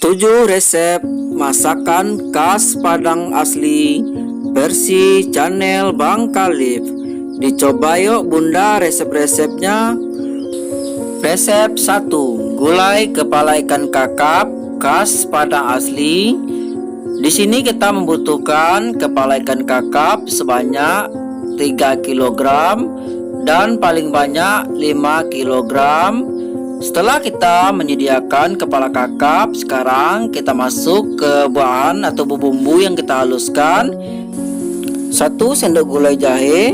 7 resep masakan khas Padang asli versi channel Bang Khalif. Dicoba yuk bunda resep-resepnya. Resep 1. Gulai kepala ikan kakap khas Padang asli. Di sini kita membutuhkan kepala ikan kakap sebanyak 3 kg dan paling banyak 5 kg. Setelah kita menyediakan kepala kakap, sekarang kita masuk ke bahan atau bumbu yang kita haluskan. 1 sendok gulai jahe,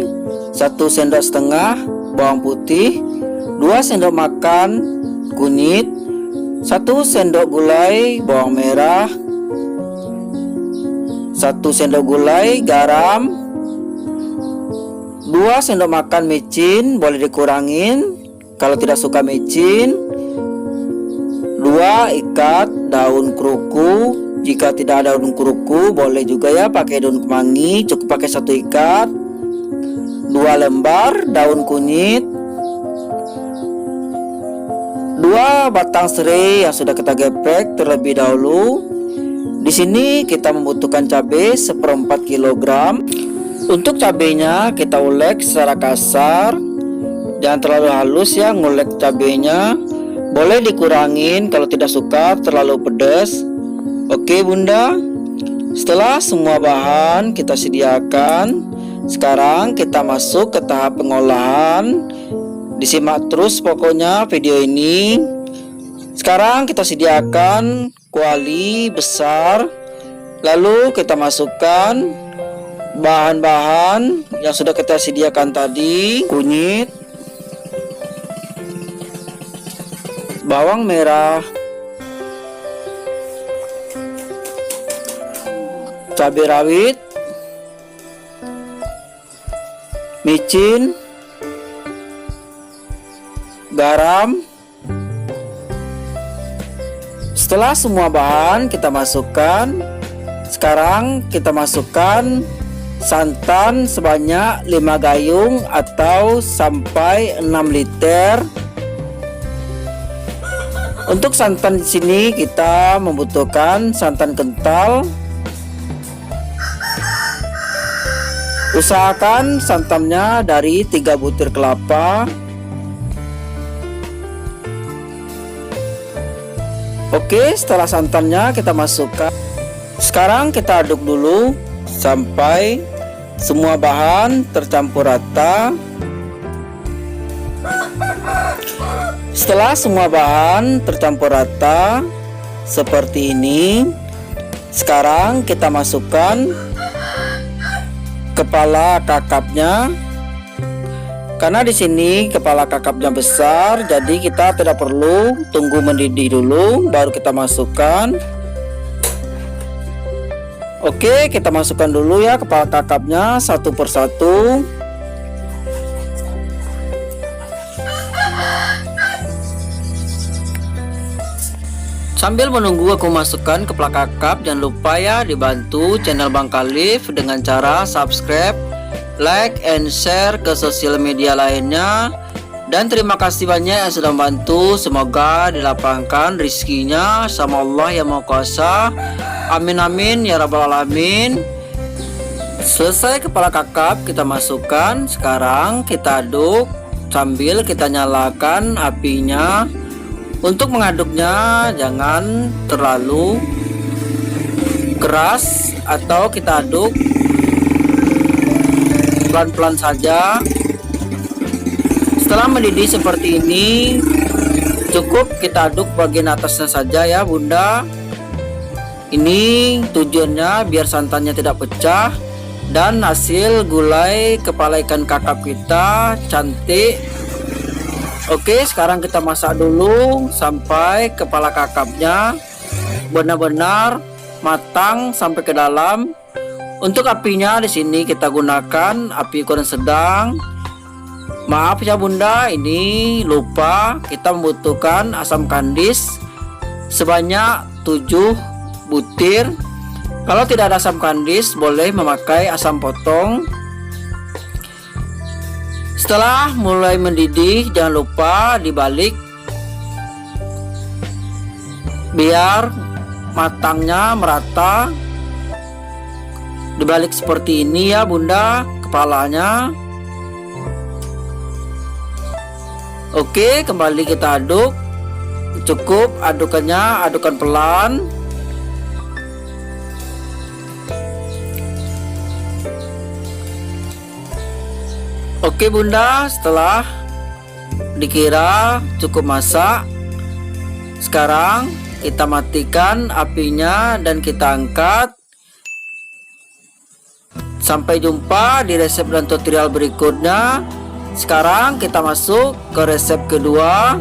1 sendok setengah bawang putih, 2 sendok makan kunyit, 1 sendok gulai bawang merah, 1 sendok gulai garam, 2 sendok makan micin, boleh dikurangin kalau tidak suka micin. 2 ikat daun keruku, jika tidak ada daun keruku boleh juga ya pakai daun kemangi, cukup pakai 1 ikat. 2 lembar daun kunyit, 2 batang serai yang sudah kita geprek terlebih dahulu. Di sini kita membutuhkan cabai 1/4 kg. Untuk cabenya kita ulek secara kasar, jangan terlalu halus ya ngulek cabenya. Boleh dikurangin kalau tidak suka terlalu pedas. Oke bunda, setelah semua bahan kita sediakan, sekarang kita masuk ke tahap pengolahan. Disimak terus pokoknya video ini. Sekarang kita sediakan kuali besar, lalu kita masukkan bahan-bahan yang sudah kita sediakan tadi. Kunyit, bawang merah, cabai rawit, micin, garam. Setelah semua bahan kita masukkan, sekarang kita masukkan santan sebanyak 5 gayung atau sampai 6 liter. Untuk santan di sini kita membutuhkan santan kental. Usahakan santannya dari 3 butir kelapa. Oke, setelah santannya kita masukkan. Sekarang kita aduk dulu sampai semua bahan tercampur rata. Setelah semua bahan tercampur rata seperti ini, sekarang kita masukkan kepala kakapnya. Karena di sini kepala kakapnya besar, jadi kita tidak perlu tunggu mendidih dulu baru kita masukkan. Oke, kita masukkan dulu ya kepala kakapnya satu persatu. Sambil menunggu aku masukkan kepala kakap, jangan lupa ya dibantu channel Bang Khalif dengan cara subscribe, like, and share ke sosial media lainnya. Dan terima kasih banyak yang sudah membantu. Semoga dilapangkan rizkinya sama Allah yang Maha Kuasa. Amin amin ya rabbal alamin. Selesai kepala kakap kita masukkan. Sekarang kita aduk sambil kita nyalakan apinya. Untuk mengaduknya jangan terlalu keras atau kita aduk pelan-pelan saja. Setelah mendidih seperti ini, cukup kita aduk bagian atasnya saja ya bunda. Ini tujuannya biar santannya tidak pecah dan hasil gulai kepala ikan kakap kita cantik. Oke, sekarang kita masak dulu sampai kepala kakapnya benar-benar matang sampai ke dalam. Untuk apinya di sini kita gunakan api ukuran sedang. Maaf ya bunda, ini lupa kita membutuhkan asam kandis sebanyak 7 butir. Kalau tidak ada asam kandis boleh memakai asam potong. Setelah mulai mendidih jangan lupa dibalik biar matangnya merata. Dibalik seperti ini ya Bunda kepalanya. Oke, kembali kita aduk. Cukup adukannya, adukan pelan. Oke Bunda, setelah dikira cukup masak, sekarang kita matikan apinya dan kita angkat. Sampai jumpa di resep dan tutorial berikutnya. Sekarang kita masuk ke resep kedua,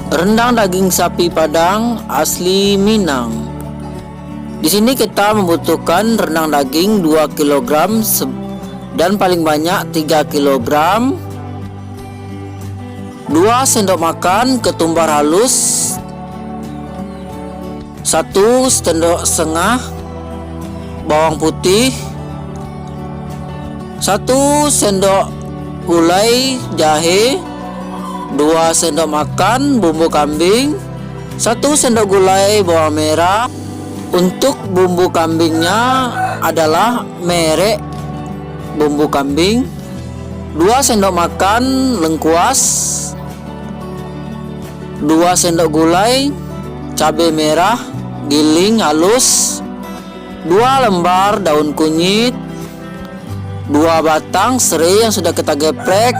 rendang daging sapi Padang asli Minang. Di sini kita membutuhkan rendang daging 2 kg dan paling banyak 3 kg. 2 sendok makan ketumbar halus, 1 sendok setengah bawang putih, 1 sendok gulai jahe, 2 sendok makan bumbu kambing, 1 sendok gulai bawang merah. Untuk bumbu kambingnya adalah merek bumbu kambing, 2 sendok makan lengkuas, 2 sendok gulai cabai merah giling halus, 2 lembar daun kunyit, 2 batang serai yang sudah kita geprek,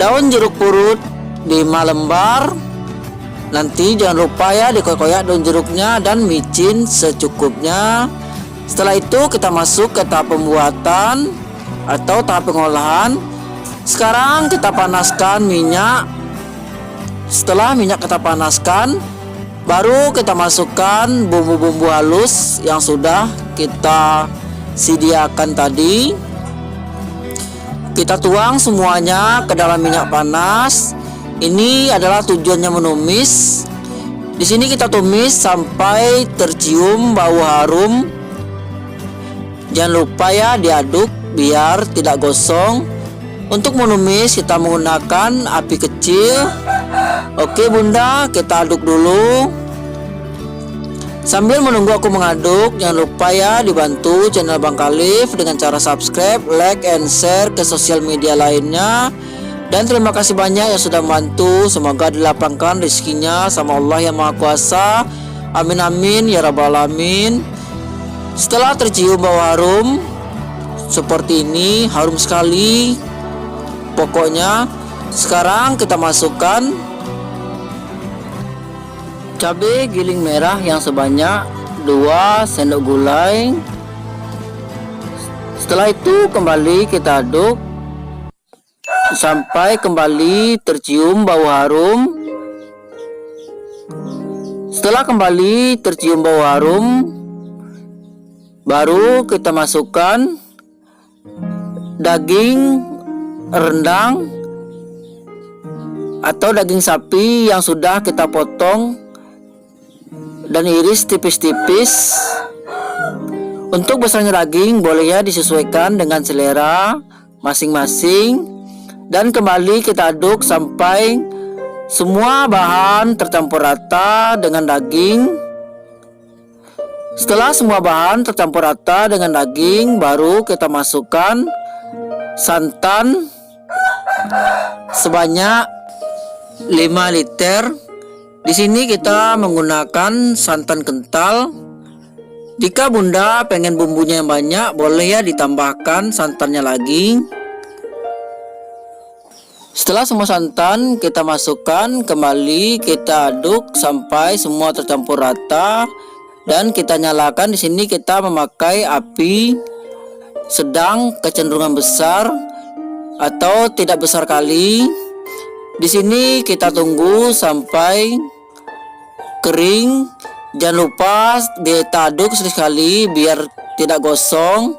daun jeruk purut 5 lembar. Nanti jangan lupa ya dikoyak-koyak daun jeruknya dan micin secukupnya. Setelah itu kita masuk ke tahap pembuatan atau tahap pengolahan. Sekarang kita panaskan minyak. Setelah minyak kita panaskan, baru kita masukkan bumbu-bumbu halus yang sudah kita sediakan tadi. Kita tuang semuanya ke dalam minyak panas. Ini adalah tujuannya menumis. Di sini kita tumis sampai tercium bau harum. Jangan lupa ya diaduk biar tidak gosong. Untuk menumis kita menggunakan api kecil. Oke Bunda, kita aduk dulu. Sambil menunggu aku mengaduk, jangan lupa ya dibantu channel Bang Khalif dengan cara subscribe, like, and share ke sosial media lainnya. Dan terima kasih banyak yang sudah membantu. Semoga dilapangkan rezekinya sama Allah yang Maha Kuasa. Amin amin ya rabbal alamin. Setelah tercium bau harum seperti ini, harum sekali pokoknya. Sekarang kita masukkan cabai giling merah yang sebanyak 2 sendok gulai. Setelah itu kembali kita aduk sampai kembali tercium bau harum. Setelah kembali tercium bau harum, baru kita masukkan daging rendang atau daging sapi yang sudah kita potong dan iris tipis-tipis. Untuk besarnya daging boleh ya disesuaikan dengan selera masing-masing. Dan kembali kita aduk sampai semua bahan tercampur rata dengan daging. Setelah semua bahan tercampur rata dengan daging, baru kita masukkan santan sebanyak 5 liter. Di sini kita menggunakan santan kental. Jika Bunda pengen bumbunya yang banyak, boleh ya ditambahkan santannya lagi. Setelah semua santan kita masukkan, kembali kita aduk sampai semua tercampur rata dan kita nyalakan. Di sini kita memakai api sedang kecenderungan besar atau tidak besar kali. Di sini kita tunggu sampai kering. Jangan lupa kita aduk sekali biar tidak gosong.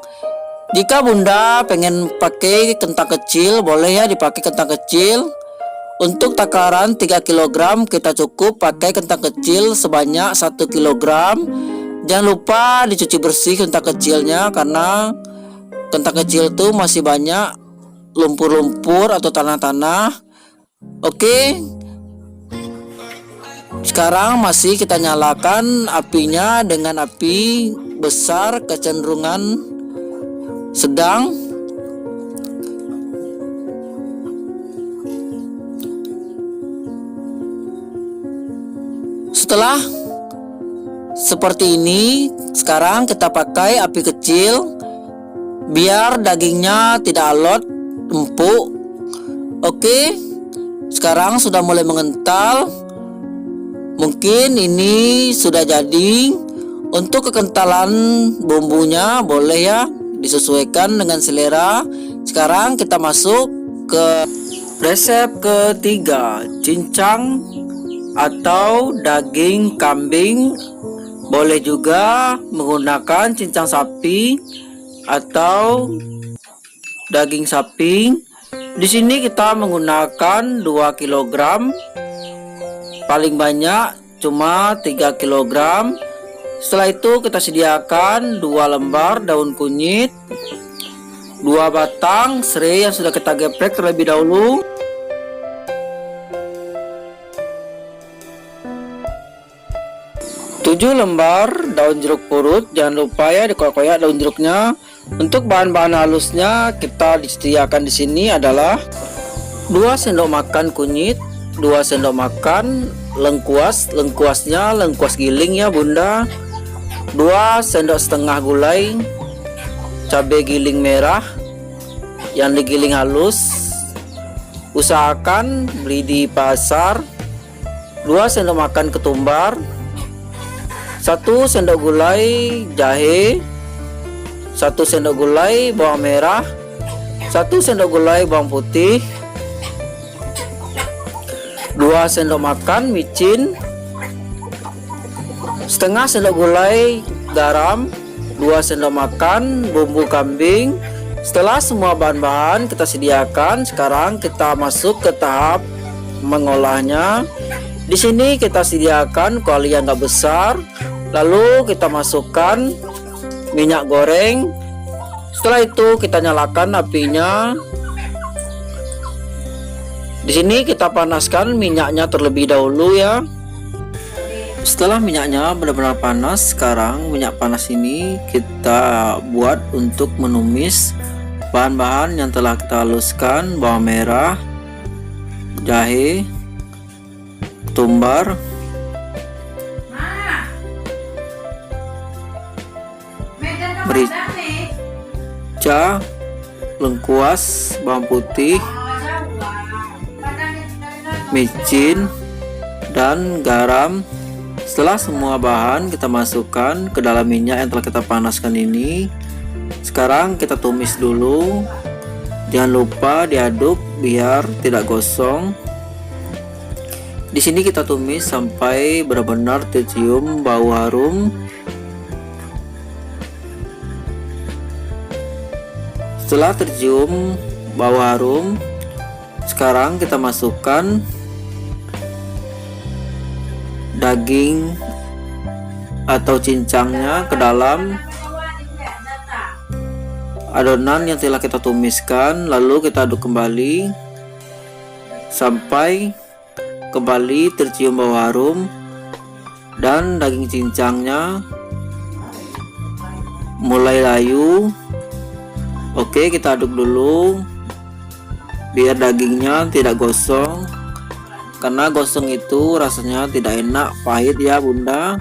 Jika Bunda pengen pakai kentang kecil, boleh ya dipakai kentang kecil. Untuk takaran 3 kg kita cukup pakai kentang kecil sebanyak 1 kg. Jangan lupa dicuci bersih kentang kecilnya, karena kentang kecil itu masih banyak lumpur-lumpur atau tanah-tanah. Oke, Sekarang masih kita nyalakan apinya dengan api besar kecenderungan sedang. Setelah seperti ini, sekarang kita pakai api kecil biar dagingnya tidak alot, empuk. Oke, sekarang sudah mulai mengental. Mungkin ini sudah jadi. Untuk kekentalan bumbunya boleh ya disesuaikan dengan selera. Sekarang kita masuk ke resep ketiga, cincang atau daging kambing. Boleh juga menggunakan cincang sapi atau daging sapi. Di sini kita menggunakan 2 kg. Paling banyak cuma 3 kg. Setelah itu kita sediakan 2 lembar daun kunyit, 2 batang serai yang sudah kita geprek terlebih dahulu, 7 lembar daun jeruk purut. Jangan lupa ya dikoyak-koyak daun jeruknya. Untuk bahan-bahan halusnya kita disediakan di sini adalah 2 sendok makan kunyit, 2 sendok makan lengkuas. Lengkuasnya lengkuas giling ya bunda. 2 sendok setengah gulai cabai giling merah yang digiling halus. Usahakan beli di pasar. 2 sendok makan ketumbar, 1 sendok gulai jahe, 1 sendok gulai bawang merah, 1 sendok gulai bawang putih, 2 sendok makan micin, setengah sendok gulai garam, 2 sendok makan bumbu kambing. Setelah semua bahan-bahan kita sediakan, sekarang kita masuk ke tahap mengolahnya. Di sini kita sediakan kuali yang gak besar, lalu kita masukkan minyak goreng. Setelah itu kita nyalakan apinya. Di sini kita panaskan minyaknya terlebih dahulu ya. Setelah minyaknya benar-benar panas, sekarang minyak panas ini kita buat untuk menumis bahan-bahan yang telah kita haluskan: bawang merah, jahe, ketumbar, merica, lengkuas, bawang putih, micin, dan garam. Setelah semua bahan kita masukkan ke dalam minyak yang telah kita panaskan ini, sekarang kita tumis dulu. Jangan lupa diaduk biar tidak gosong. Di sini kita tumis sampai benar-benar tercium bau harum. Setelah tercium bau harum, sekarang kita masukkan daging atau cincangnya ke dalam adonan yang telah kita tumiskan. Lalu kita aduk kembali sampai kembali tercium bau harum dan daging cincangnya mulai layu. Oke, kita aduk dulu biar dagingnya tidak gosong, karena gosong itu rasanya tidak enak, pahit ya bunda.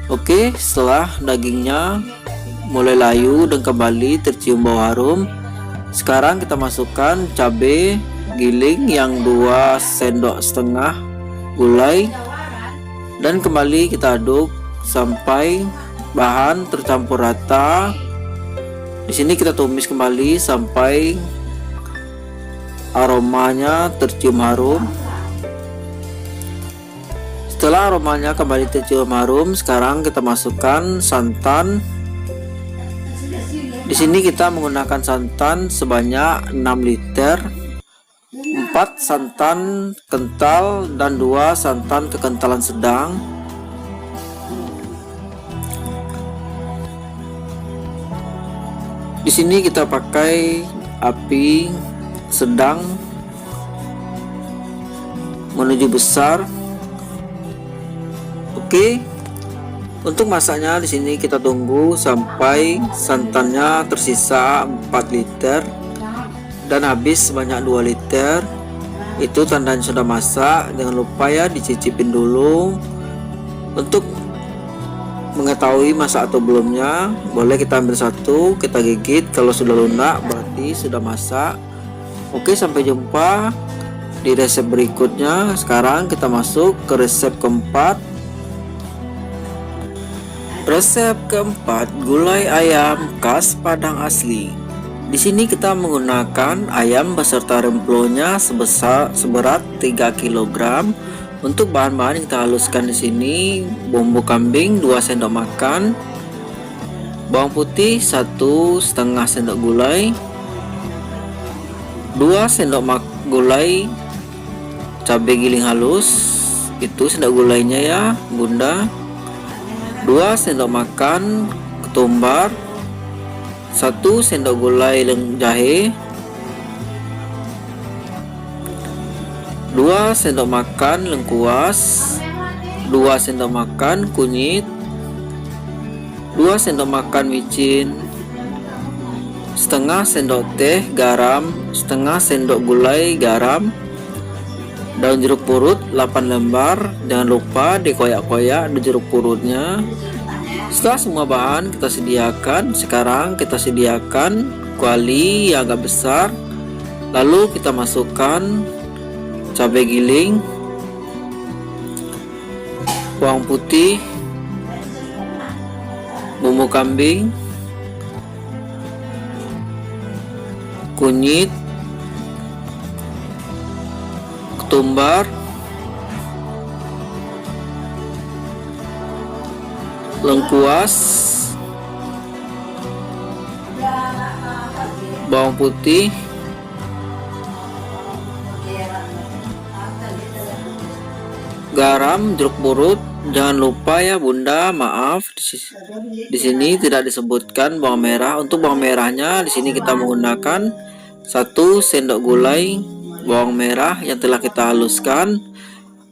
Oke, setelah dagingnya mulai layu dan kembali tercium bau harum, sekarang kita masukkan cabai giling yang 2 sendok setengah gulai dan kembali kita aduk sampai bahan tercampur rata. Di sini kita tumis kembali sampai aromanya tercium harum. Setelah aromanya kembali tercium harum, sekarang kita masukkan santan. Di sini kita menggunakan santan sebanyak 6 liter, 4 santan kental dan 2 santan kekentalan sedang. Di sini kita pakai api sedang menuju besar. Oke. Untuk masaknya di sini kita tunggu sampai santannya tersisa 4 liter dan habis sebanyak 2 liter. Itu tandanya sudah masak. Jangan lupa ya dicicipin dulu. Untuk mengetahui masak atau belumnya, boleh kita ambil satu, kita gigit. Kalau sudah lunak berarti sudah masak. Oke, sampai jumpa di resep berikutnya. Sekarang kita masuk ke resep keempat. Resep keempat, gulai ayam khas Padang asli. Di sini kita menggunakan ayam beserta remplonya seberat 3 kg. Untuk bahan-bahan yang kita haluskan di sini, bumbu kambing 2 sendok makan, bawang putih 1,5 sendok gulai, 2 sendok gulai cabai giling halus, itu sendok gulainya ya Bunda. 2 sendok makan ketumbar, 1 sendok gulai jahe, 2 sendok makan lengkuas, 2 sendok makan kunyit, 2 sendok makan micin, setengah sendok teh garam, setengah sendok gulai garam, daun jeruk purut 8 lembar. Jangan lupa dikoyak-koyak daun jeruk purutnya. Setelah semua bahan kita sediakan, sekarang kita sediakan kuali yang agak besar. Lalu kita masukkan cabai giling, bawang putih, bumbu kambing, kunyit, ketumbar, lengkuas, bawang putih, garam, jeruk purut. Jangan lupa ya Bunda, maaf di sini tidak disebutkan bawang merah. Untuk bawang merahnya di sini kita menggunakan 1 sendok gulai bawang merah yang telah kita haluskan.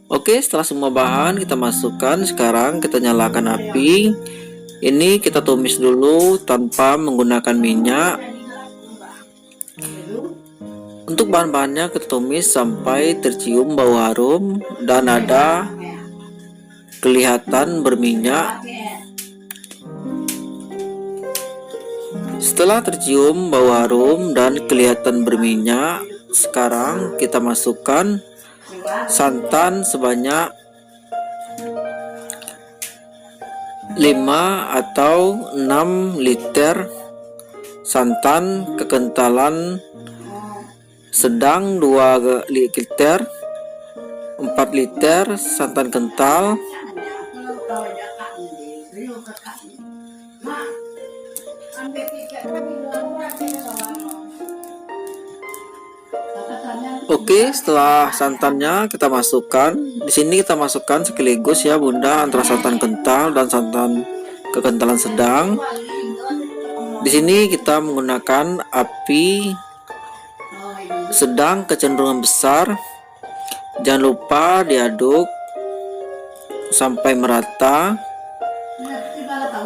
Oke, setelah semua bahan kita masukkan, sekarang kita nyalakan api. Ini kita tumis dulu tanpa menggunakan minyak. Untuk bahan-bahannya kita tumis sampai tercium bau harum dan ada kelihatan berminyak. Setelah tercium bau harum dan kelihatan berminyak, sekarang kita masukkan santan sebanyak 5 atau 6 liter santan kekentalan sedang, 2 liter, 4 liter santan kental, Oke, setelah santannya kita masukkan. Di sini kita masukkan sekaligus ya Bunda, antara santan kental dan santan kekentalan sedang. Di sini kita menggunakan api sedang kecenderungan besar. Jangan lupa diaduk sampai merata.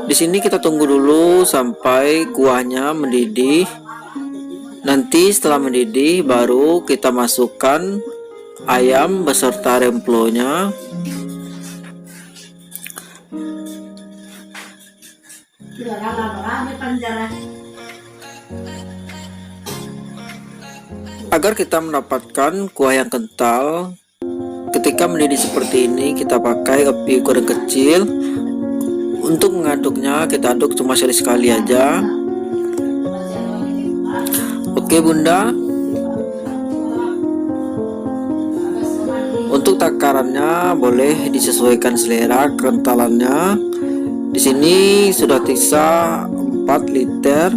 Di sini kita tunggu dulu sampai kuahnya mendidih. Nanti setelah mendidih baru kita masukkan ayam beserta remplonya. Agar kita mendapatkan kuah yang kental, ketika mendidih seperti ini kita pakai api ukuran kecil. Untuk mengaduknya kita aduk cuma sekali aja. Oke Bunda. Untuk takarannya boleh disesuaikan selera kekentalannya. Di sini sudah sisa 4 liter.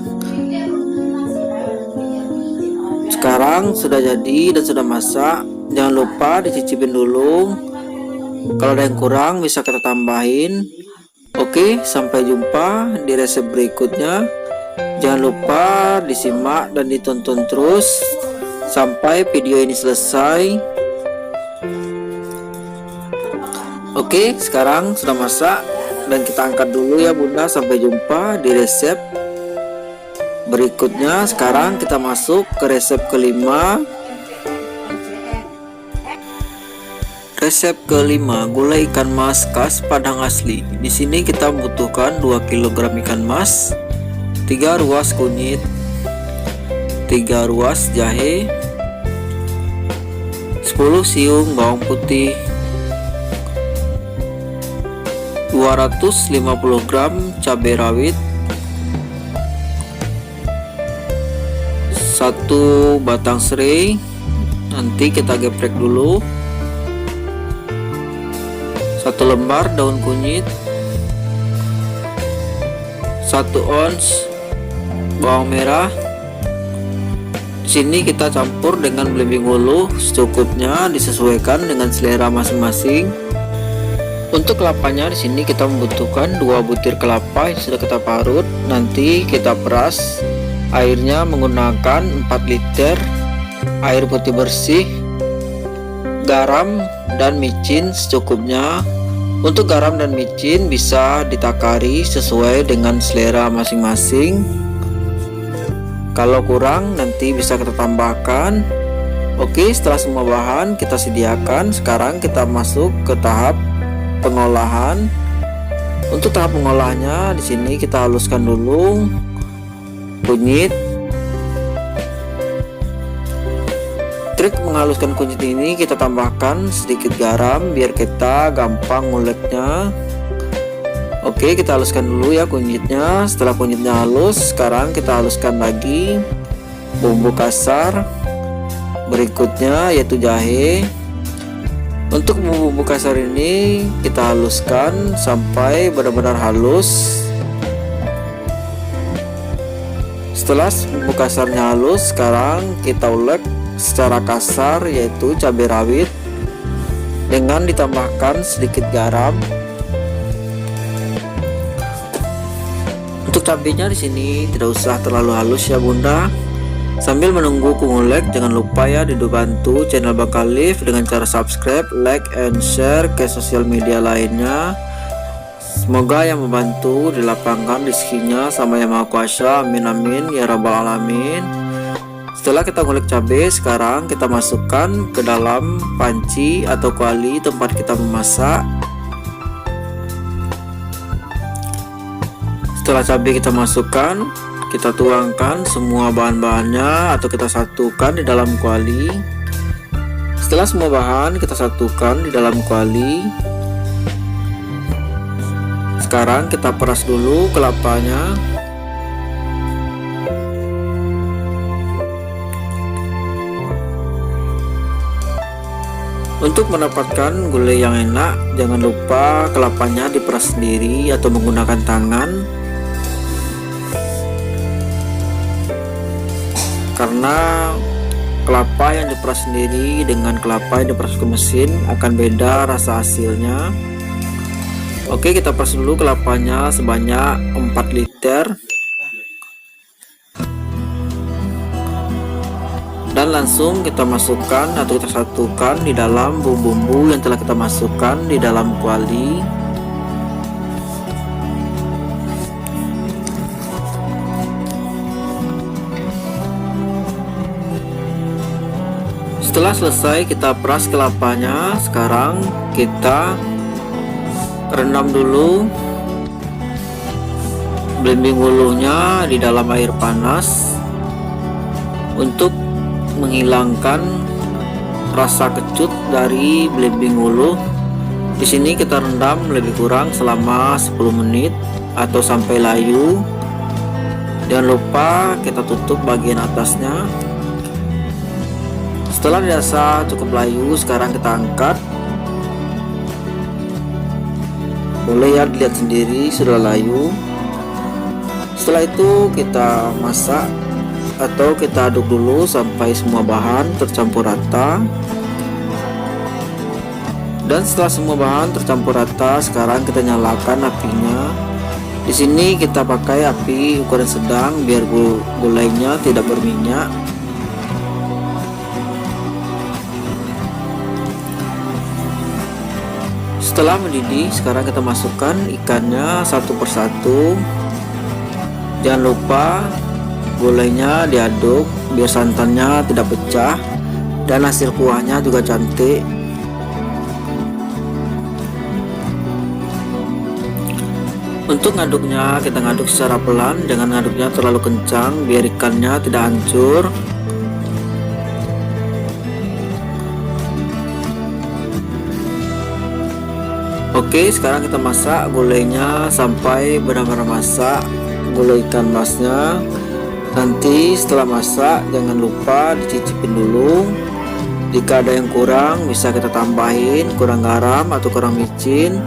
Sekarang sudah jadi dan sudah masak. Jangan lupa dicicipin dulu. Kalau ada yang kurang bisa kita tambahin. Oke, sampai jumpa di resep berikutnya. Jangan lupa disimak dan ditonton terus sampai video ini selesai. Oke, sekarang sudah masak dan kita angkat dulu ya Bunda. Sampai jumpa di resep berikutnya. Sekarang kita masuk ke resep kelima. Resep kelima, gulai ikan mas khas Padang asli. Di sini kita membutuhkan 2 kg ikan mas, 3 ruas kunyit, 3 ruas jahe, 10 siung bawang putih, 250 gram cabai rawit, 1 batang serai, nanti kita geprek dulu, 1 lembar daun kunyit, 1 ons bawang merah. Di sini kita campur dengan belimbing ulu secukupnya, disesuaikan dengan selera masing-masing. Untuk kelapanya di sini kita membutuhkan 2 butir kelapa yang sudah kita parut. Nanti kita peras airnya menggunakan 4 liter air putih bersih, garam dan micin secukupnya. Untuk garam dan micin bisa ditakari sesuai dengan selera masing-masing. Kalau kurang nanti bisa kita tambahkan. Oke, setelah semua bahan kita sediakan, sekarang kita masuk ke tahap pengolahan. Untuk tahap pengolahannya di sini kita haluskan dulu kunyit. Trik menghaluskan kunyit ini kita tambahkan sedikit garam biar kita gampang nguleknya. Oke, kita haluskan dulu ya kunyitnya. Setelah kunyitnya halus, sekarang kita haluskan lagi bumbu kasar berikutnya yaitu jahe. Untuk bumbu kasar ini kita haluskan sampai benar-benar halus. Setelah bumbu kasarnya halus, sekarang kita ulek secara kasar yaitu cabai rawit dengan ditambahkan sedikit garam. Untuk cabenya di sini tidak usah terlalu halus ya Bunda. Sambil menunggu kungulek, jangan lupa ya dibantu channel Bang Khalif dengan cara subscribe, like, and share ke sosial media lainnya. Semoga yang membantu dilapangkan rezekinya sama Yang Maha Kuasa, amin amin ya rabbal alamin. Setelah kita ngulik cabai, sekarang kita masukkan ke dalam panci atau kuali tempat kita memasak. Setelah cabai kita masukkan, kita tuangkan semua bahan-bahannya atau kita satukan di dalam kuali. Setelah semua bahan kita satukan di dalam kuali, sekarang kita peras dulu kelapanya. Untuk mendapatkan gulai yang enak, jangan lupa kelapanya diperas sendiri atau menggunakan tangan. Karena kelapa yang diperas sendiri dengan kelapa yang diperas ke mesin akan beda rasa hasilnya. Oke, kita peras dulu kelapanya sebanyak 4 liter dan langsung kita masukkan atau kita satukan di dalam bumbu-bumbu yang telah kita masukkan di dalam kuali. Setelah selesai kita peras kelapanya, sekarang kita rendam dulu belimbing ulunya di dalam air panas untuk menghilangkan rasa kecut dari belimbing ulu. Di sini kita rendam lebih kurang selama 10 menit atau sampai layu. Jangan lupa kita tutup bagian atasnya. Setelah dirasa cukup layu, sekarang kita angkat. Boleh ya dilihat sendiri sudah layu. Setelah itu kita masak atau kita aduk dulu sampai semua bahan tercampur rata. Dan setelah semua bahan tercampur rata, sekarang kita nyalakan apinya. Di sini kita pakai api ukuran sedang biar gulainya tidak berminyak. Setelah mendidih, sekarang kita masukkan ikannya satu persatu. Jangan lupa gulainya diaduk biar santannya tidak pecah dan hasil kuahnya juga cantik. Untuk ngaduknya, kita ngaduk secara pelan, jangan ngaduknya terlalu kencang biar ikannya tidak hancur. Oke, sekarang kita masak gulainya sampai benar-benar masak gulai ikan masnya. Nanti setelah masak, jangan lupa dicicipin dulu. Jika ada yang kurang, bisa kita tambahin kurang garam atau kurang micin.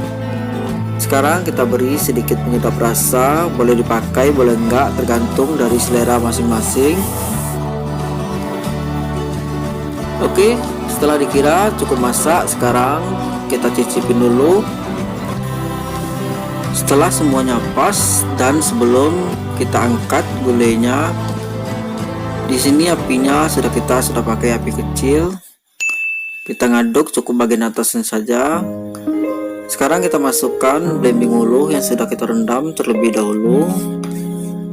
Sekarang kita beri sedikit penyedap rasa, boleh dipakai boleh enggak, tergantung dari selera masing-masing. Oke, setelah dikira cukup masak, sekarang kita cicipin dulu. Setelah semuanya pas dan sebelum kita angkat gulainya, di sini apinya sudah pakai api kecil. Kita ngaduk cukup bagian atasnya saja. Sekarang kita masukkan belimbing ulu yang sudah kita rendam terlebih dahulu.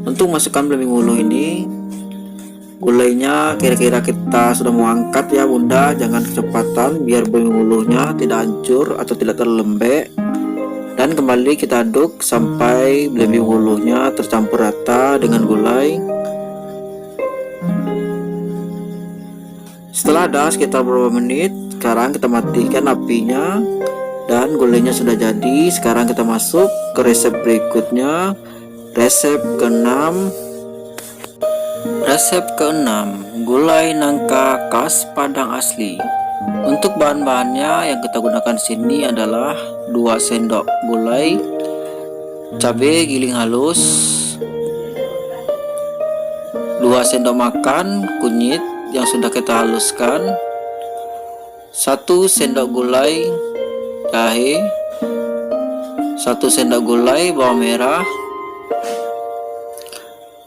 Untuk masukkan belimbing ulu ini, gulainya kira-kira kita sudah mau angkat ya bunda, jangan kecepatan biar belimbing ulunya tidak hancur atau tidak terlalu lembek. Dan kembali kita aduk sampai belimbing ulunya tercampur rata dengan gulai. Setelah ada sekitar beberapa menit, sekarang kita matikan apinya. Dan gulainya sudah jadi. Sekarang kita masuk ke resep berikutnya, resep ke-6. Resep ke-6, gulai nangka khas Padang asli. Untuk bahan-bahannya yang kita gunakan sini adalah 2 sendok gulai, cabai giling halus, 2 sendok makan kunyit yang sudah kita haluskan, 1 sendok gulai jahe, 1 sendok gulai bawang merah,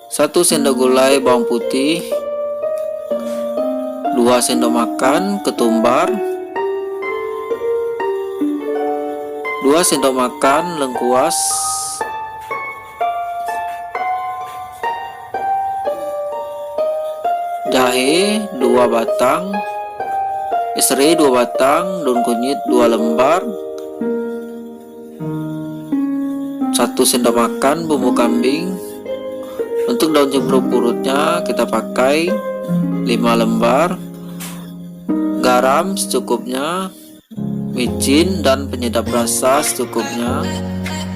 1 sendok gulai bawang putih, 2 sendok makan ketumbar, 2 sendok makan lengkuas, 2 batang, serai 2 batang, daun kunyit 2 lembar, 1 sendok makan bumbu kambing. Untuk daun jeruk purutnya kita pakai 5 lembar, garam secukupnya, micin dan penyedap rasa secukupnya.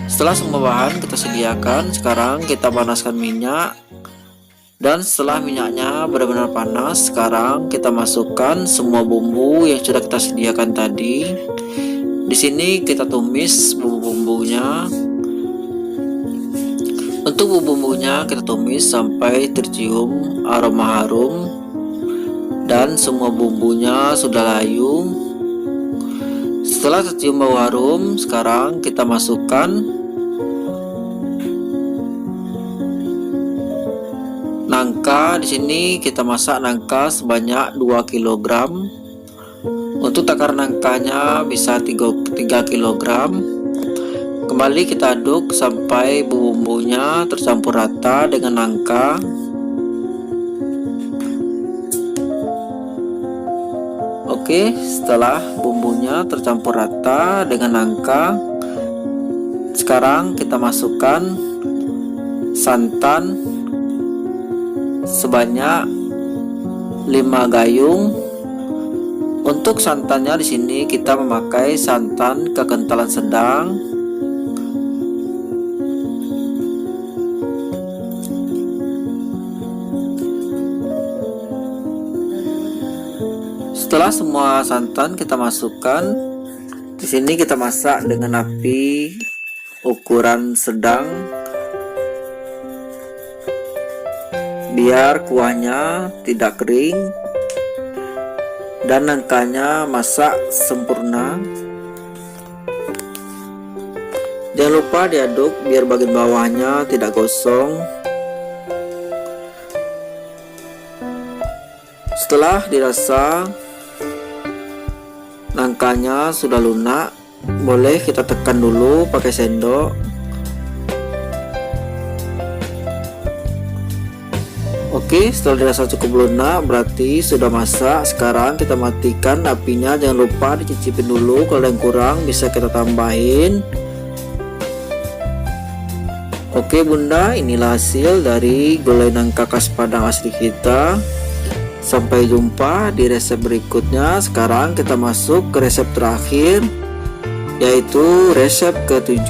Setelah semua bahan kita sediakan, sekarang kita panaskan minyak. Dan setelah minyaknya benar-benar panas, sekarang kita masukkan semua bumbu yang sudah kita sediakan tadi. Di sini kita tumis bumbu-bumbunya. Untuk bumbu-bumbunya kita tumis sampai tercium aroma harum dan semua bumbunya sudah layu. Setelah tercium bau harum, sekarang kita masukkan nangka. Di sini kita masak nangka sebanyak 2 kg. Untuk takar nangkanya bisa 3 kg. Kembali kita aduk sampai bumbunya tercampur rata dengan nangka. Oke, setelah bumbunya tercampur rata dengan nangka, sekarang kita masukkan santan sebanyak 5 gayung. Untuk santannya di sini kita memakai santan kekentalan sedang. Setelah semua santan kita masukkan, di sini kita masak dengan api ukuran sedang biar kuahnya tidak kering dan nangkanya masak sempurna. Jangan lupa diaduk biar bagian bawahnya tidak gosong. Setelah dirasa nangkanya sudah lunak, Boleh kita tekan dulu pakai sendok. Oke, setelah dirasa cukup lunak berarti sudah masak. Sekarang kita matikan apinya, jangan lupa dicicipin dulu, kalau ada yang kurang bisa kita tambahin. Oke bunda, inilah hasil dari gulai nangka khas Padang asli kita. Sampai jumpa di resep berikutnya. Sekarang kita masuk ke resep terakhir, yaitu resep ke-7,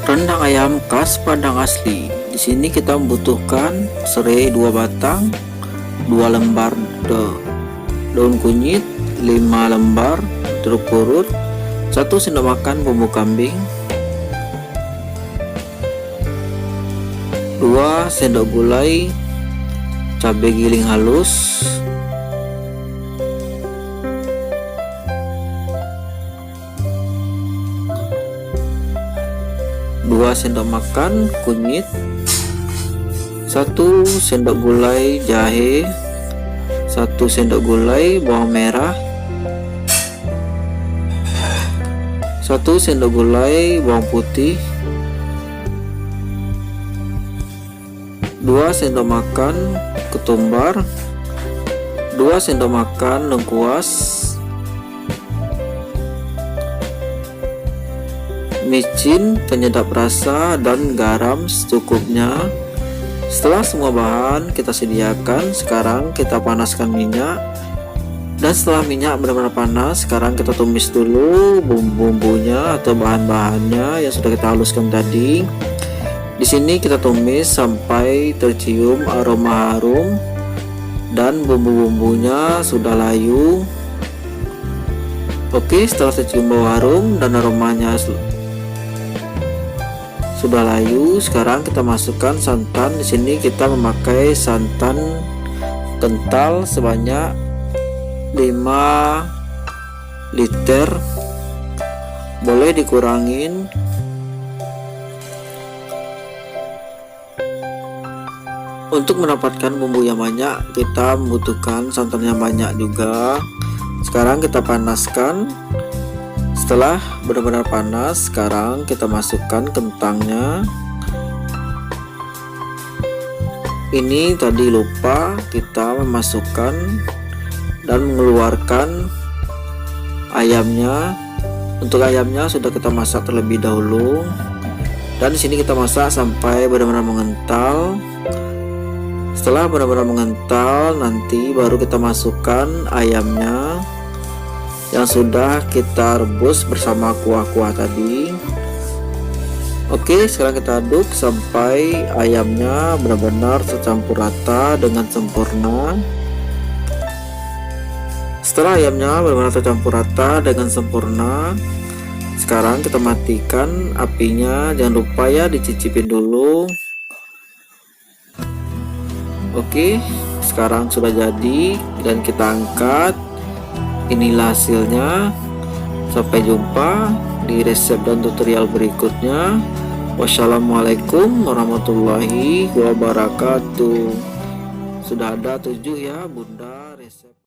rendang ayam khas Padang asli. Di sini kita membutuhkan serai 2 batang, 2 lembar daun kunyit, 5 lembar jeruk purut, 1 sendok makan bumbu kambing, 2 sendok gulai cabai giling halus, 2 sendok makan kunyit, 1 sendok gulai jahe, 1 sendok gulai bawang merah, 1 sendok gulai bawang putih, 2 sendok makan ketumbar, 2 sendok makan lengkuas, micin penyedap rasa, dan garam secukupnya. Setelah semua bahan kita sediakan, sekarang kita panaskan minyak. Dan setelah minyak benar-benar panas, sekarang kita tumis dulu bumbu-bumbunya atau bahan-bahannya yang sudah kita haluskan tadi. Di sini kita tumis sampai tercium aroma harum dan bumbu-bumbunya sudah layu. Oke, setelah tercium bau harum dan aromanya sudah layu, sekarang kita masukkan santan. Di sini kita memakai santan kental sebanyak 5 liter. Boleh dikurangin. Untuk mendapatkan bumbu yang banyak, kita membutuhkan santan yang banyak juga. Sekarang kita panaskan. Setelah benar-benar panas, sekarang kita masukkan kentangnya. Ini tadi lupa kita memasukkan dan mengeluarkan ayamnya. Untuk ayamnya sudah kita masak terlebih dahulu. Dan di sini kita masak sampai benar-benar mengental. Setelah benar-benar mengental, nanti baru kita masukkan ayamnya yang sudah kita rebus bersama kuah-kuah tadi. Oke, sekarang kita aduk sampai ayamnya benar-benar tercampur rata dengan sempurna. Setelah ayamnya benar-benar tercampur rata dengan sempurna, sekarang kita matikan apinya. Jangan lupa ya dicicipin dulu. Oke, sekarang sudah jadi dan kita angkat. Inilah hasilnya. Sampai jumpa di resep dan tutorial berikutnya. Wassalamualaikum warahmatullahi wabarakatuh. Sudah ada 7 ya bunda resep.